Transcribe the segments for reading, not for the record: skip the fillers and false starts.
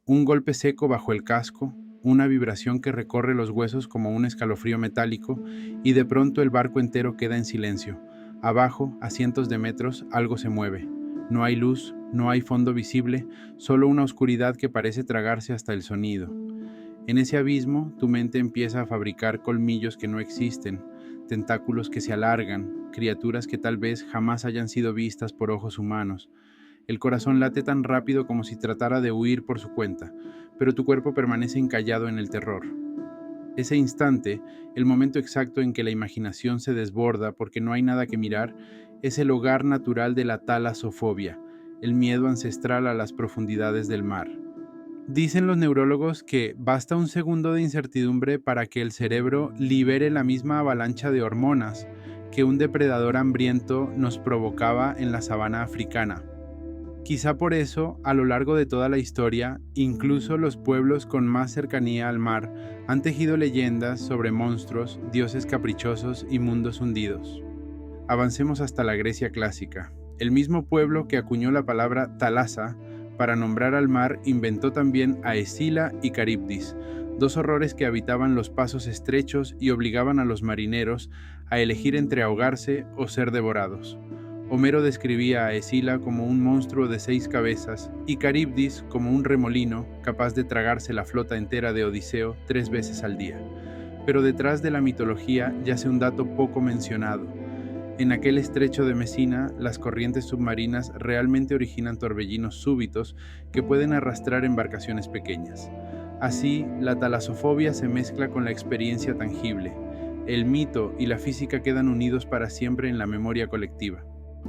Un golpe seco bajo el casco, una vibración que recorre los huesos como un escalofrío metálico, y de pronto el barco entero queda en silencio. Abajo, a cientos de metros, algo se mueve. No hay luz, no hay fondo visible, solo una oscuridad que parece tragarse hasta el sonido. En ese abismo, tu mente empieza a fabricar colmillos que no existen, tentáculos que se alargan, criaturas que tal vez jamás hayan sido vistas por ojos humanos. El corazón late tan rápido como si tratara de huir por su cuenta, pero tu cuerpo permanece encallado en el terror. Ese instante, el momento exacto en que la imaginación se desborda porque no hay nada que mirar, es el hogar natural de la talasofobia, el miedo ancestral a las profundidades del mar. Dicen los neurólogos que basta un segundo de incertidumbre para que el cerebro libere la misma avalancha de hormonas que un depredador hambriento nos provocaba en la sabana africana. Quizá por eso, a lo largo de toda la historia, incluso los pueblos con más cercanía al mar han tejido leyendas sobre monstruos, dioses caprichosos y mundos hundidos. Avancemos hasta la Grecia clásica. El mismo pueblo que acuñó la palabra Thalassa para nombrar al mar inventó también a Escila y Caribdis, dos horrores que habitaban los pasos estrechos y obligaban a los marineros a elegir entre ahogarse o ser devorados. Homero describía a Escila como un monstruo de 6 cabezas y Caribdis como un remolino capaz de tragarse la flota entera de Odiseo 3 veces al día. Pero detrás de la mitología yace un dato poco mencionado. En aquel estrecho de Mesina, las corrientes submarinas realmente originan torbellinos súbitos que pueden arrastrar embarcaciones pequeñas. Así, la talasofobia se mezcla con la experiencia tangible. El mito y la física quedan unidos para siempre en la memoria colectiva.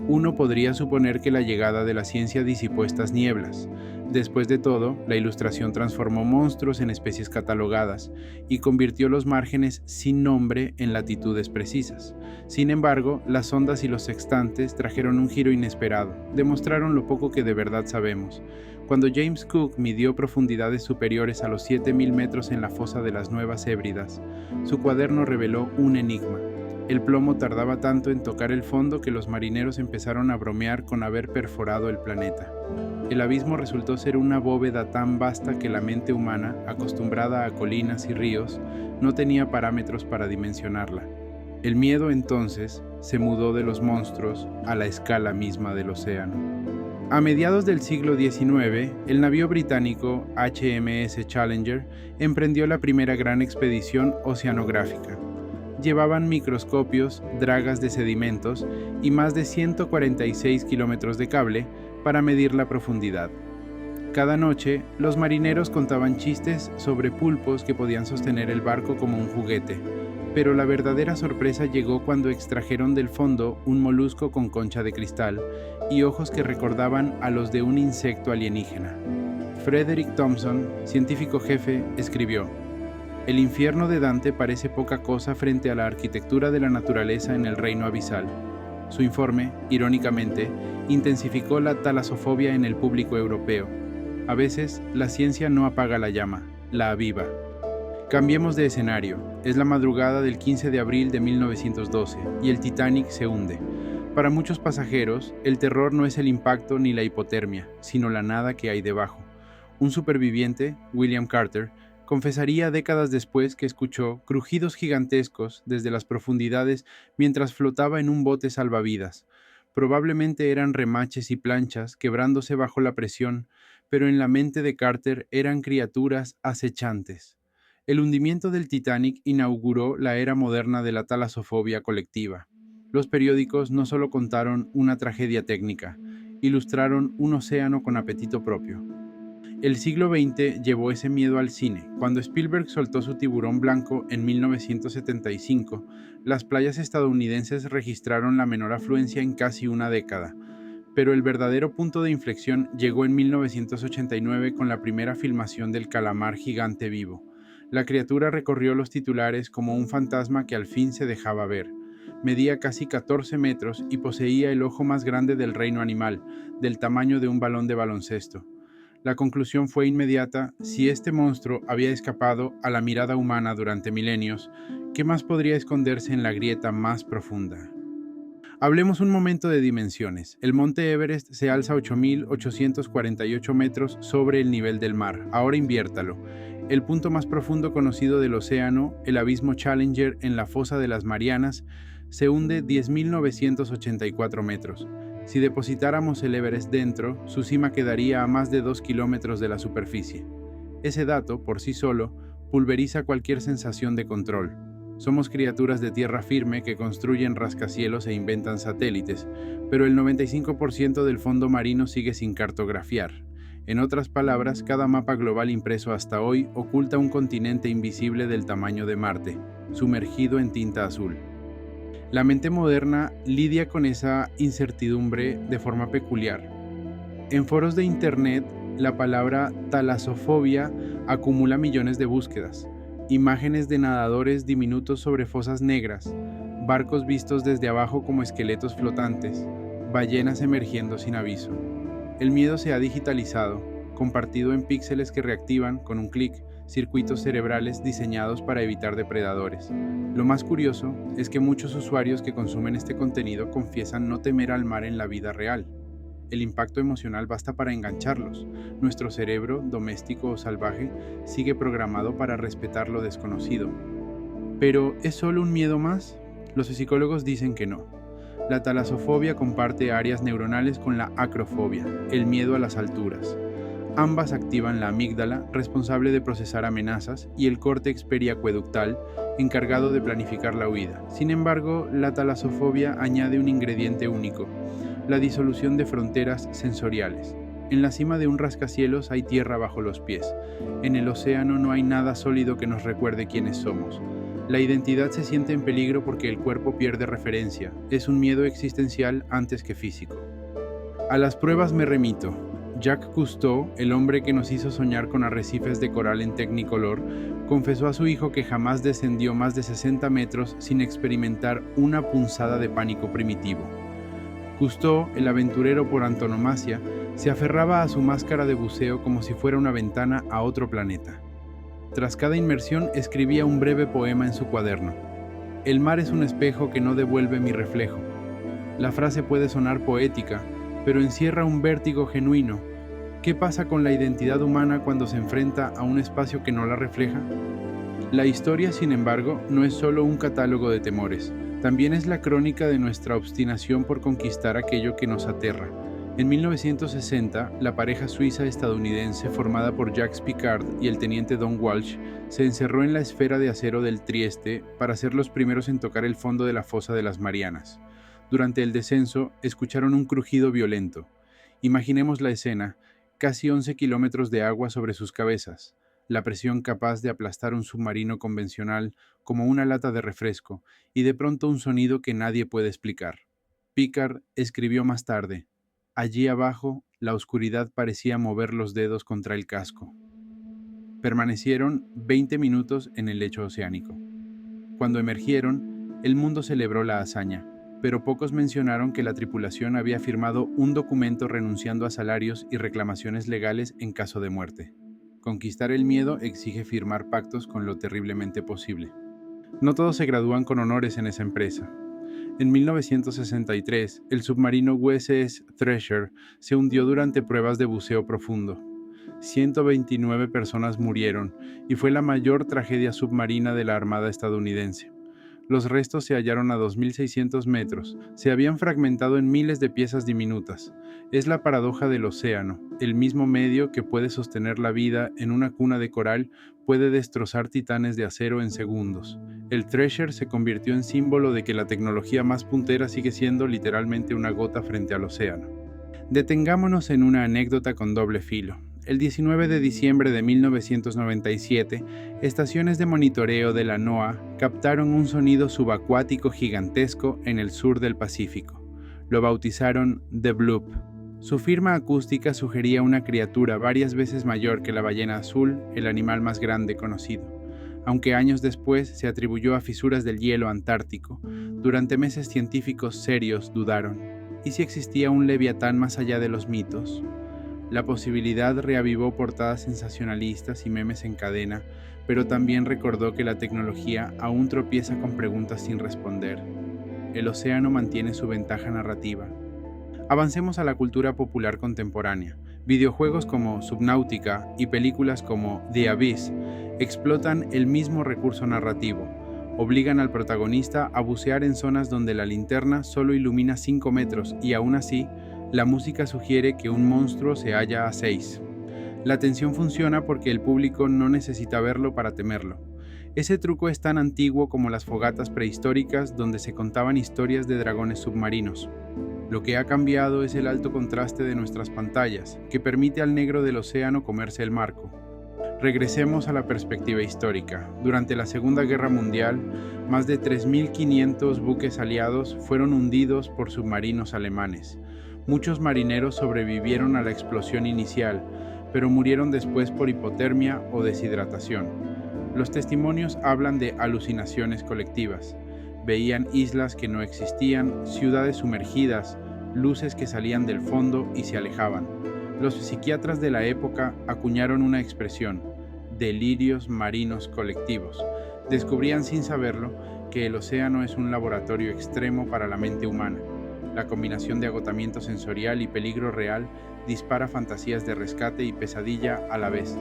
Uno podría suponer que la llegada de la ciencia disipó estas nieblas. Después de todo, la Ilustración transformó monstruos en especies catalogadas y convirtió los márgenes sin nombre en latitudes precisas. Sin embargo, las ondas y los sextantes trajeron un giro inesperado, demostraron lo poco que de verdad sabemos. Cuando James Cook midió profundidades superiores a los 7.000 metros en la fosa de las Nuevas Hébridas, su cuaderno reveló un enigma. El plomo tardaba tanto en tocar el fondo que los marineros empezaron a bromear con haber perforado el planeta. El abismo resultó ser una bóveda tan vasta que la mente humana, acostumbrada a colinas y ríos, no tenía parámetros para dimensionarla. El miedo entonces se mudó de los monstruos a la escala misma del océano. A mediados del siglo XIX, el navío británico HMS Challenger emprendió la primera gran expedición oceanográfica. Llevaban microscopios, dragas de sedimentos y más de 146 kilómetros de cable para medir la profundidad. Cada noche, los marineros contaban chistes sobre pulpos que podían sostener el barco como un juguete, pero la verdadera sorpresa llegó cuando extrajeron del fondo un molusco con concha de cristal y ojos que recordaban a los de un insecto alienígena. Frederick Thompson, científico jefe, escribió: "El infierno de Dante parece poca cosa frente a la arquitectura de la naturaleza en el reino abisal". Su informe, irónicamente, intensificó la talasofobia en el público europeo. A veces, la ciencia no apaga la llama, la aviva. Cambiemos de escenario. Es la madrugada del 15 de abril de 1912 y el Titanic se hunde. Para muchos pasajeros, el terror no es el impacto ni la hipotermia, sino la nada que hay debajo. Un superviviente, William Carter, confesaría décadas después que escuchó crujidos gigantescos desde las profundidades mientras flotaba en un bote salvavidas. Probablemente eran remaches y planchas quebrándose bajo la presión, pero en la mente de Carter eran criaturas acechantes. El hundimiento del Titanic inauguró la era moderna de la talasofobia colectiva. Los periódicos no solo contaron una tragedia técnica, ilustraron un océano con apetito propio. El siglo XX llevó ese miedo al cine. Cuando Spielberg soltó su Tiburón Blanco en 1975, las playas estadounidenses registraron la menor afluencia en casi una década. Pero el verdadero punto de inflexión llegó en 1989 con la primera filmación del calamar gigante vivo. La criatura recorrió los titulares como un fantasma que al fin se dejaba ver. Medía casi 14 metros y poseía el ojo más grande del reino animal, del tamaño de un balón de baloncesto. La conclusión fue inmediata: si este monstruo había escapado a la mirada humana durante milenios, ¿qué más podría esconderse en la grieta más profunda? Hablemos un momento de dimensiones. El monte Everest se alza 8.848 metros sobre el nivel del mar. Ahora inviértalo. El punto más profundo conocido del océano, el abismo Challenger en la fosa de las Marianas, se hunde 10.984 metros. Si depositáramos el Everest dentro, su cima quedaría a más de 2 kilómetros de la superficie. Ese dato, por sí solo, pulveriza cualquier sensación de control. Somos criaturas de tierra firme que construyen rascacielos e inventan satélites, pero el 95% del fondo marino sigue sin cartografiar. En otras palabras, cada mapa global impreso hasta hoy oculta un continente invisible del tamaño de Marte, sumergido en tinta azul. La mente moderna lidia con esa incertidumbre de forma peculiar. En foros de Internet, la palabra talasofobia acumula millones de búsquedas. Imágenes de nadadores diminutos sobre fosas negras, barcos vistos desde abajo como esqueletos flotantes, ballenas emergiendo sin aviso. El miedo se ha digitalizado, compartido en píxeles que reactivan, con un clic, circuitos cerebrales diseñados para evitar depredadores. Lo más curioso es que muchos usuarios que consumen este contenido confiesan no temer al mar en la vida real. El impacto emocional basta para engancharlos. Nuestro cerebro, doméstico o salvaje, sigue programado para respetar lo desconocido. ¿Pero es solo un miedo más? Los psicólogos dicen que no. La talasofobia comparte áreas neuronales con la acrofobia, el miedo a las alturas. Ambas activan la amígdala, responsable de procesar amenazas, y el córtex periacueductal, encargado de planificar la huida. Sin embargo, la talasofobia añade un ingrediente único: la disolución de fronteras sensoriales. En la cima de un rascacielos hay tierra bajo los pies. En el océano no hay nada sólido que nos recuerde quiénes somos. La identidad se siente en peligro porque el cuerpo pierde referencia. Es un miedo existencial antes que físico. A las pruebas me remito. Jacques Cousteau, el hombre que nos hizo soñar con arrecifes de coral en Technicolor, confesó a su hijo que jamás descendió más de 60 metros sin experimentar una punzada de pánico primitivo. Cousteau, el aventurero por antonomasia, se aferraba a su máscara de buceo como si fuera una ventana a otro planeta. Tras cada inmersión escribía un breve poema en su cuaderno. El mar es un espejo que no devuelve mi reflejo. La frase puede sonar poética, pero encierra un vértigo genuino. ¿Qué pasa con la identidad humana cuando se enfrenta a un espacio que no la refleja? La historia, sin embargo, no es solo un catálogo de temores. También es la crónica de nuestra obstinación por conquistar aquello que nos aterra. En 1960, la pareja suiza-estadounidense formada por Jacques Piccard y el teniente Don Walsh se encerró en la esfera de acero del Trieste para ser los primeros en tocar el fondo de la fosa de las Marianas. Durante el descenso, escucharon un crujido violento. Imaginemos la escena: casi 11 kilómetros de agua sobre sus cabezas, la presión capaz de aplastar un submarino convencional como una lata de refresco, y de pronto un sonido que nadie puede explicar. Piccard escribió más tarde: allí abajo, la oscuridad parecía mover los dedos contra el casco. Permanecieron 20 minutos en el lecho oceánico. Cuando emergieron, el mundo celebró la hazaña, pero pocos mencionaron que la tripulación había firmado un documento renunciando a salarios y reclamaciones legales en caso de muerte. Conquistar el miedo exige firmar pactos con lo terriblemente posible. No todos se gradúan con honores en esa empresa. En 1963, el submarino USS Thresher se hundió durante pruebas de buceo profundo. 129 personas murieron y fue la mayor tragedia submarina de la Armada estadounidense. Los restos se hallaron a 2.600 metros, se habían fragmentado en miles de piezas diminutas. Es la paradoja del océano: el mismo medio que puede sostener la vida en una cuna de coral puede destrozar titanes de acero en segundos. El Thresher se convirtió en símbolo de que la tecnología más puntera sigue siendo literalmente una gota frente al océano. Detengámonos en una anécdota con doble filo. El 19 de diciembre de 1997, estaciones de monitoreo de la NOAA captaron un sonido subacuático gigantesco en el sur del Pacífico. Lo bautizaron The Bloop. Su firma acústica sugería una criatura varias veces mayor que la ballena azul, el animal más grande conocido. Aunque años después se atribuyó a fisuras del hielo antártico, durante meses científicos serios dudaron. ¿Y si existía un leviatán más allá de los mitos? La posibilidad reavivó portadas sensacionalistas y memes en cadena, pero también recordó que la tecnología aún tropieza con preguntas sin responder. el océano mantiene su ventaja narrativa. Avancemos a la cultura popular contemporánea. Videojuegos como Subnautica y películas como The Abyss explotan el mismo recurso narrativo. Obligan al protagonista a bucear en zonas donde la linterna solo ilumina 5 metros y aún así, la música sugiere que un monstruo se halla a 6. La tensión funciona porque el público no necesita verlo para temerlo. Ese truco es tan antiguo como las fogatas prehistóricas donde se contaban historias de dragones submarinos. Lo que ha cambiado es el alto contraste de nuestras pantallas, que permite al negro del océano comerse el marco. Regresemos a la perspectiva histórica. Durante la Segunda Guerra Mundial, más de 3.500 buques aliados fueron hundidos por submarinos alemanes. Muchos marineros sobrevivieron a la explosión inicial, pero murieron después por hipotermia o deshidratación. Los testimonios hablan de alucinaciones colectivas. Veían islas que no existían, ciudades sumergidas, luces que salían del fondo y se alejaban. Los psiquiatras de la época acuñaron una expresión: delirios marinos colectivos. Descubrían sin saberlo que el océano es un laboratorio extremo para la mente humana. La combinación de agotamiento sensorial y peligro real dispara fantasías de rescate y pesadilla a la vez.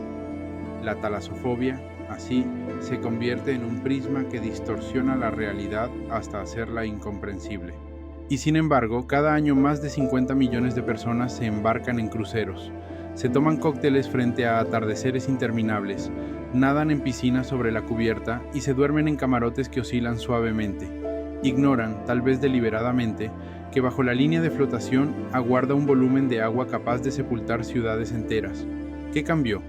La talasofobia, así, se convierte en un prisma que distorsiona la realidad hasta hacerla incomprensible. Y sin embargo, cada año más de 50 millones de personas se embarcan en cruceros, se toman cócteles frente a atardeceres interminables, nadan en piscinas sobre la cubierta y se duermen en camarotes que oscilan suavemente. Ignoran, tal vez deliberadamente, que bajo la línea de flotación aguarda un volumen de agua capaz de sepultar ciudades enteras. ¿Qué cambió?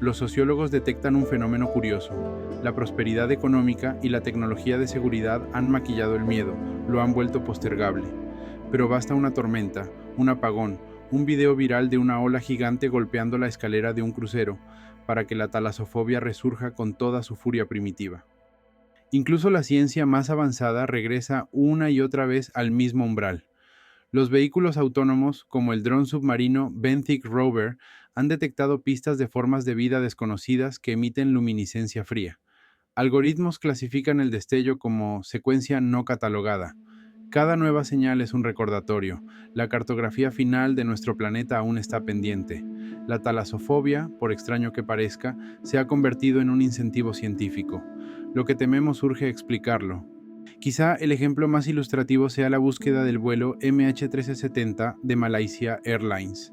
Los sociólogos detectan un fenómeno curioso. La prosperidad económica y la tecnología de seguridad han maquillado el miedo, lo han vuelto postergable. Pero basta una tormenta, un apagón, un video viral de una ola gigante golpeando la escalera de un crucero, para que la talasofobia resurja con toda su furia primitiva. Incluso la ciencia más avanzada regresa una y otra vez al mismo umbral. Los vehículos autónomos, como el dron submarino Benthic Rover, han detectado pistas de formas de vida desconocidas que emiten luminiscencia fría. Algoritmos clasifican el destello como secuencia no catalogada. Cada nueva señal es un recordatorio. La cartografía final de nuestro planeta aún está pendiente. La talasofobia, por extraño que parezca, se ha convertido en un incentivo científico. Lo que tememos urge explicarlo. Quizá el ejemplo más ilustrativo sea la búsqueda del vuelo MH1370 de Malaysia Airlines.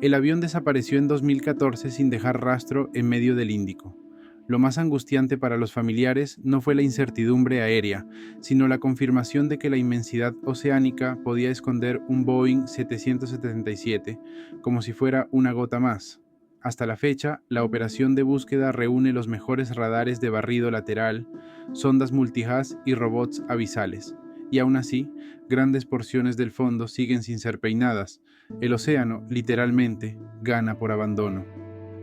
El avión desapareció en 2014 sin dejar rastro en medio del Índico. Lo más angustiante para los familiares no fue la incertidumbre aérea, sino la confirmación de que la inmensidad oceánica podía esconder un Boeing 777, como si fuera una gota más. Hasta la fecha, la operación de búsqueda reúne los mejores radares de barrido lateral, sondas multihaz y robots abisales. Y aún así, grandes porciones del fondo siguen sin ser peinadas. El océano, literalmente, gana por abandono.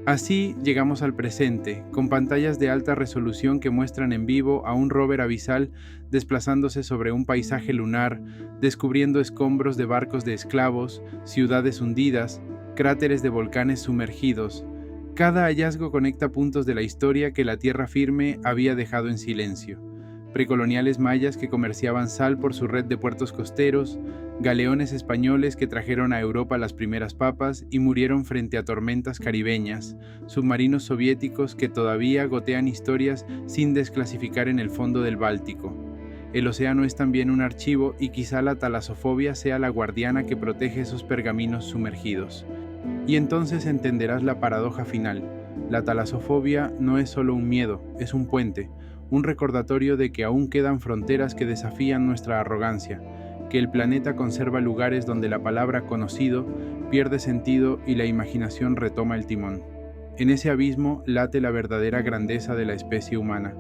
Así llegamos al presente, con pantallas de alta resolución que muestran en vivo a un rover abisal desplazándose sobre un paisaje lunar, descubriendo escombros de barcos de esclavos, ciudades hundidas, cráteres de volcanes sumergidos. Cada hallazgo conecta puntos de la historia que la tierra firme había dejado en silencio. Precoloniales mayas que comerciaban sal por su red de puertos costeros, galeones españoles que trajeron a Europa las primeras papas y murieron frente a tormentas caribeñas, submarinos soviéticos que todavía gotean historias sin desclasificar en el fondo del Báltico. El océano es también un archivo y quizá la talasofobia sea la guardiana que protege esos pergaminos sumergidos. Y entonces entenderás la paradoja final. La talasofobia no es solo un miedo, es un puente, un recordatorio de que aún quedan fronteras que desafían nuestra arrogancia, que el planeta conserva lugares donde la palabra conocido pierde sentido y la imaginación retoma el timón. En ese abismo late la verdadera grandeza de la especie humana,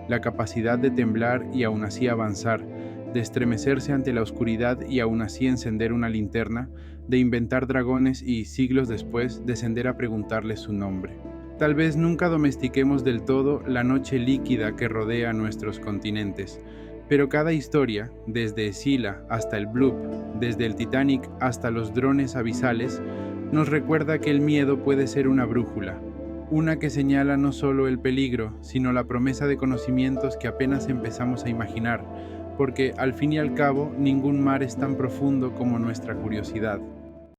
la capacidad de temblar y aún así avanzar, de estremecerse ante la oscuridad y aún así encender una linterna, de inventar dragones y, siglos después, descender a preguntarles su nombre. Tal vez nunca domestiquemos del todo la noche líquida que rodea nuestros continentes, pero cada historia, desde Scylla hasta el Bloop, desde el Titanic hasta los drones abisales, nos recuerda que el miedo puede ser una brújula, una que señala no solo el peligro, sino la promesa de conocimientos que apenas empezamos a imaginar, porque al fin y al cabo ningún mar es tan profundo como nuestra curiosidad.